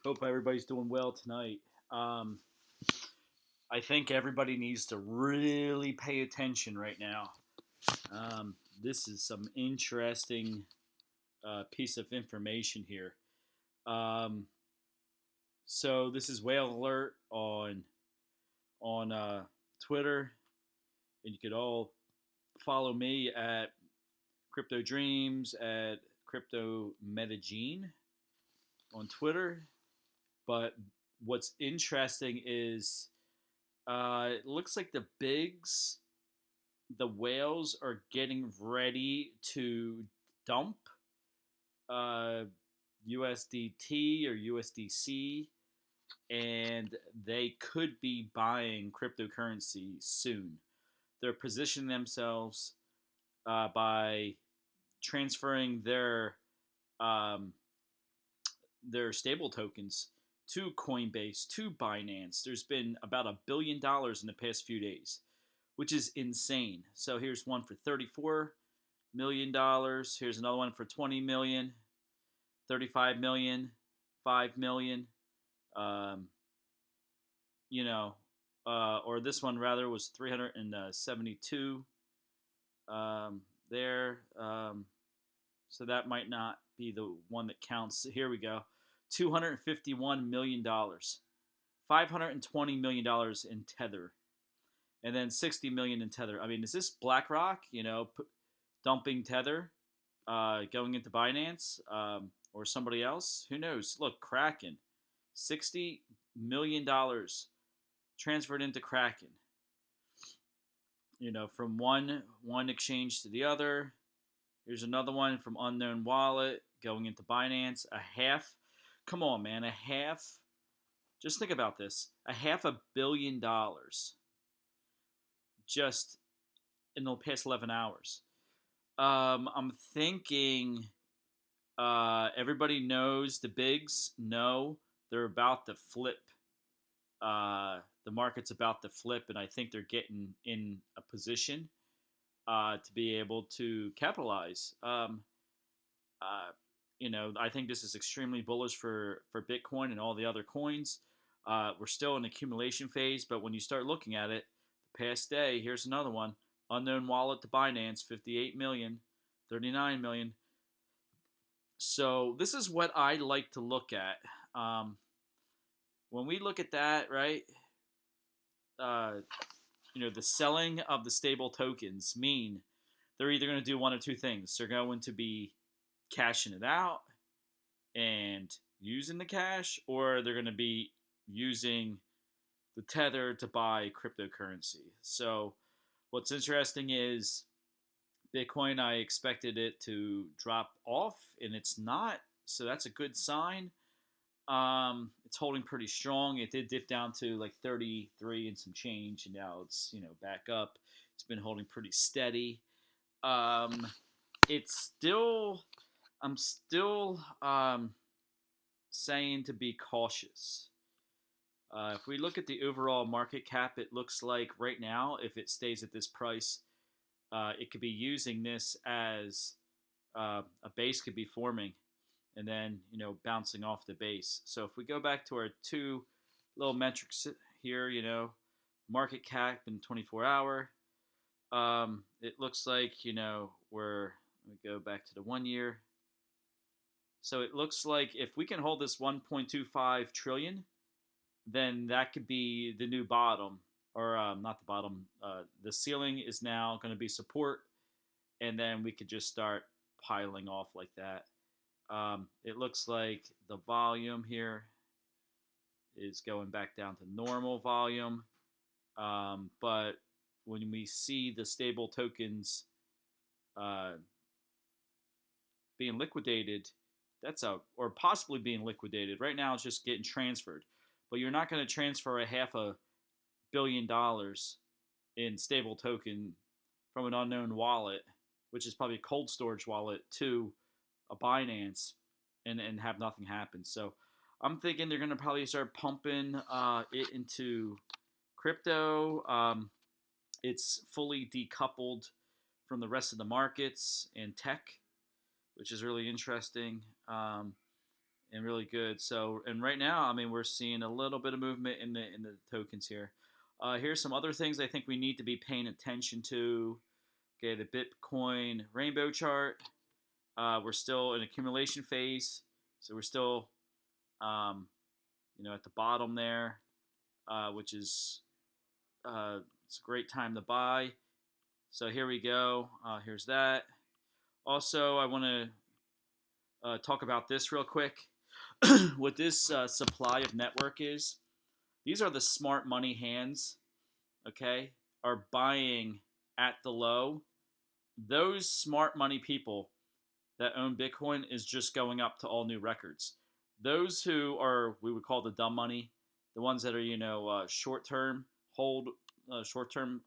Hope everybody's doing well tonight. Um, I think everybody needs to really pay attention right now. This is some interesting piece of information here. Um, so this is Whale Alert on Twitter, and you could all follow me at Crypto Dreams at Crypto Medellin on Twitter. But what's interesting is it looks like the whales are getting ready to dump uh, USDT or USDC, and they could be buying cryptocurrency soon. They're positioning themselves by transferring um, their stable tokens to Coinbase, to Binance. There's been about $1 billion in the past few days, which is insane. So here's one for $34 million. Here's another one for 20 million, 35 million, 5 million. Um, or this one rather was 372 there. So that might not be the one that counts. Here we go. $251 million, $520 million in Tether, and then 60 million in Tether. I mean, is this BlackRock? Dumping Tether, going into Binance, or somebody else? Who knows? Look, Kraken, $60 million transferred into Kraken. From one exchange to the other. Here's another one from Unknown Wallet going into Binance. A half. Come on, man. A half. Just think about this. $500 million just in the past 11 hours. I'm thinking everybody knows the bigs know they're about to flip. The market's about to flip, and I think they're getting in a position to be able to capitalize. I think this is extremely bullish for Bitcoin and all the other coins. We're still in accumulation phase, but when you start looking at it, the past day, here's another one. Unknown Wallet to Binance, 58 million, 39 million. So this is what I like to look at. When we look at that, right, uh, the selling of the stable tokens mean they're either going to do one of two things. They're going to be cashing it out and using the cash, or they're going to be using the tether to buy cryptocurrency. So what's interesting is Bitcoin, I expected it to drop off, and it's not. So that's a good sign. It's holding pretty strong. It did dip down to like 33 and some change, and now it's back up. It's been holding pretty steady. Um, it's still, I'm still saying to be cautious. If we look at the overall market cap, it looks like right now, if it stays at this price, it could be using this as a base could be forming, and then bouncing off the base. So if we go back to our two little metrics here, market cap in 24-hour, it looks like let me go back to the 1 year. So it looks like if we can hold this 1.25 trillion, then that could be the new bottom, or not the bottom. The ceiling is now going to be support, and then we could just start piling off like that. It looks like the volume here is going back down to normal volume, but when we see the stable tokens uh, being liquidated, or possibly being liquidated. Right now, it's just getting transferred, but you're not going to transfer $500 million in stable token from an unknown wallet, which is probably a cold storage wallet, to a Binance and have nothing happen. So I'm thinking they're going to probably start pumping it into crypto. It's fully decoupled from the rest of the markets and tech, which is really interesting. and really good. So, and right now, I mean, we're seeing a little bit of movement in the tokens here. Here's some other things I think we need to be paying attention to. Okay, the Bitcoin rainbow chart. We're still in accumulation phase, so we're still, um, at the bottom there, which is it's a great time to buy. So here we go. Here's that. Also, I want to talk about this real quick. What this supply of network is, these are the smart money hands, okay, are buying at the low. Those smart money people that own Bitcoin is just going up to all new records. Those who are, we would call the dumb money, the ones that are, short-term short-term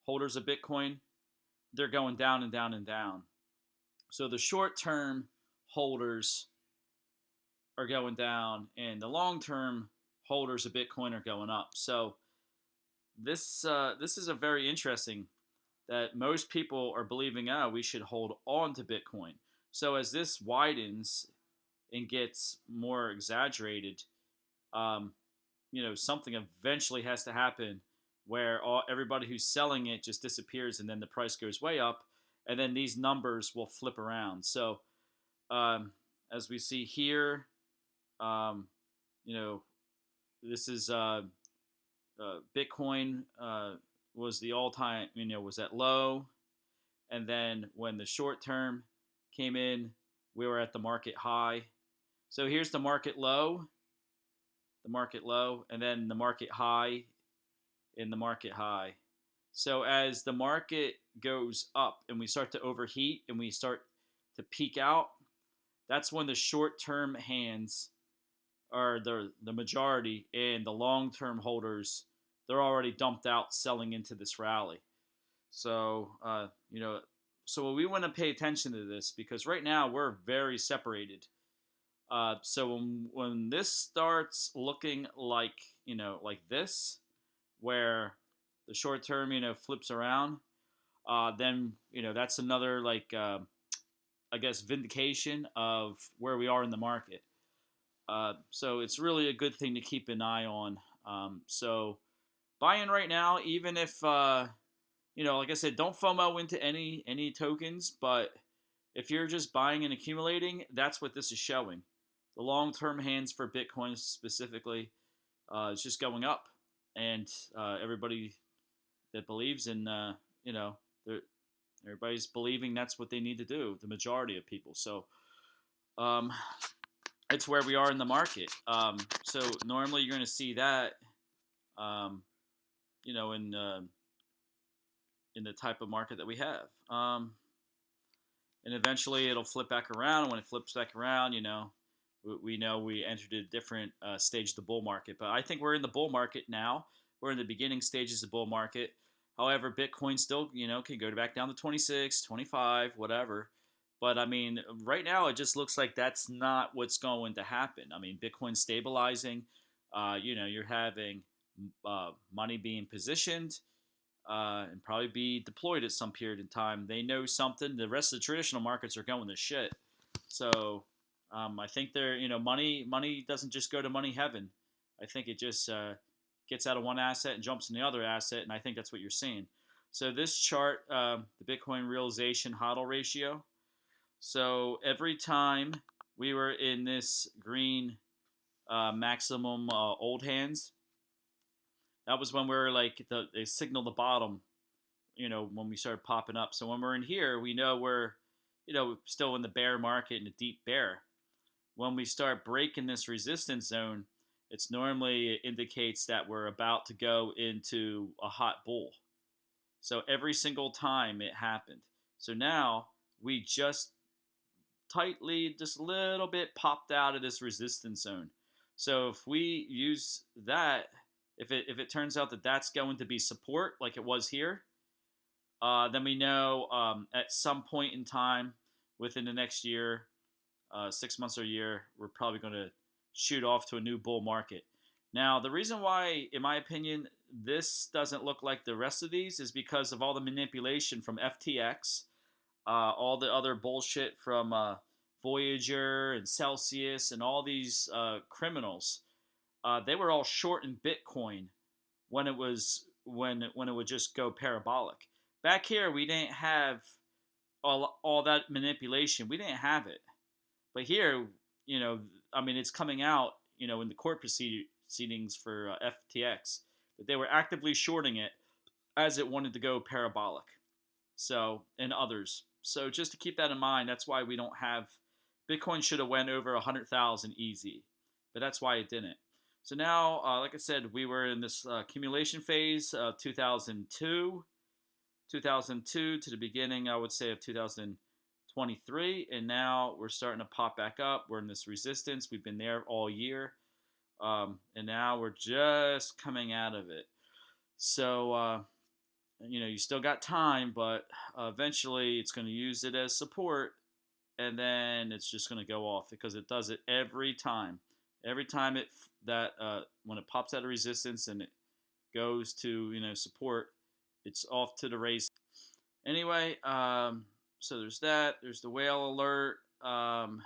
holders of Bitcoin, they're going down and down and down. So the short-term holders are going down, and the long-term holders of Bitcoin are going up. So this is a very interesting that most people are believing, we should hold on to Bitcoin. So as this widens and gets more exaggerated, um, something eventually has to happen where everybody who's selling it just disappears, and then the price goes way up, and then these numbers will flip around. So as we see here, um, you know, this is Bitcoin was the all-time, was at low, and then when the short term came in, we were at the market high. So here's the market low, and then the market high, and the market high. So as the market goes up and we start to overheat and we start to peak out, that's when the short-term hands are the majority, and the long-term holders, they're already dumped out selling into this rally. So so we want to pay attention to this, because right now we're very separated. So when this starts looking like like this, where the short term flips around, then that's another I guess vindication of where we are in the market. So it's really a good thing to keep an eye on. So buy in right now, even if like I said, don't FOMO into any tokens, but if you're just buying and accumulating, that's what this is showing. The long-term hands for Bitcoin specifically is just going up, and everybody that believes in everybody's believing that's what they need to do. The majority of people. So it's where we are in the market. So normally you're going to see that, in the type of market that we have. And eventually it'll flip back around. And when it flips back around, we know we entered a different stage of the bull market. But I think we're in the bull market now. We're in the beginning stages of the bull market. However, Bitcoin still, can go back down to 26, 25, whatever. But I mean, right now it just looks like that's not what's going to happen. I mean, Bitcoin's stabilizing. You're having money being positioned and probably be deployed at some period in time. They know something. The rest of the traditional markets are going to shit. So I think they're, money doesn't just go to money heaven. I think it just gets out of one asset and jumps in the other asset, and I think that's what you're seeing. So this chart, the Bitcoin realization HODL ratio. So every time we were in this green maximum old hands, that was when we were like they signal the bottom, when we started popping up. So when we're in here, we know we're, still in the bear market, in a deep bear. When we start breaking this resistance zone, it's normally indicates that we're about to go into a hot bull. So every single time it happened. So now we just tightly, just a little bit popped out of this resistance zone. So if we use that, if it turns out that that's going to be support like it was here, then we know at some point in time within the next year, 6 months or a year, we're probably going to shoot off to a new bull market. Now, the reason why, in my opinion, this doesn't look like the rest of these is because of all the manipulation from FTX, all the other bullshit from Voyager and Celsius and all these criminals, they were all short in Bitcoin when it would just go parabolic. Back here, we didn't have all that manipulation. We didn't have it. But here, you know, I mean, it's coming out, you know, in the court proceedings for FTX that they were actively shorting it as it wanted to go parabolic. So, and others. So just to keep that in mind, that's why we don't have Bitcoin should have went over 100,000 easy, but that's why it didn't. So now, like I said, we were in this accumulation phase, 2002 to the beginning, I would say, of 2023, and now we're starting to pop back up. We're in this resistance. We've been there all year, and now we're just coming out of it. So, you know, you still got time, but eventually it's going to use it as support, and then it's just going to go off because it does it every time. Every time when it pops out of resistance and it goes to, you know, support, it's off to the race. Anyway, so there's that. There's the whale alert, and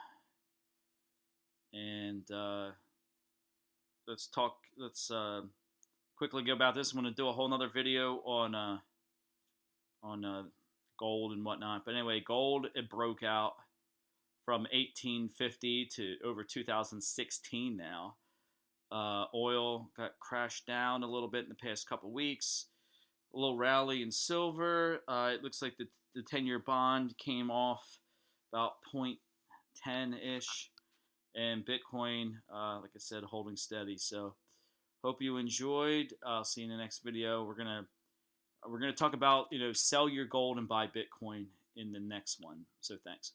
let's talk. Let's quickly go about this. I'm going to do a whole nother video on gold and whatnot. But anyway, gold, it broke out from 1850 to over 2016 now. Oil got crashed down a little bit in the past couple weeks. A little rally in silver. It looks like the 10-year bond came off about 0.10-ish. And Bitcoin, like I said, holding steady. So hope you enjoyed. I'll see you in the next video. We're gonna talk about, you know, sell your gold and buy Bitcoin in the next one. So thanks.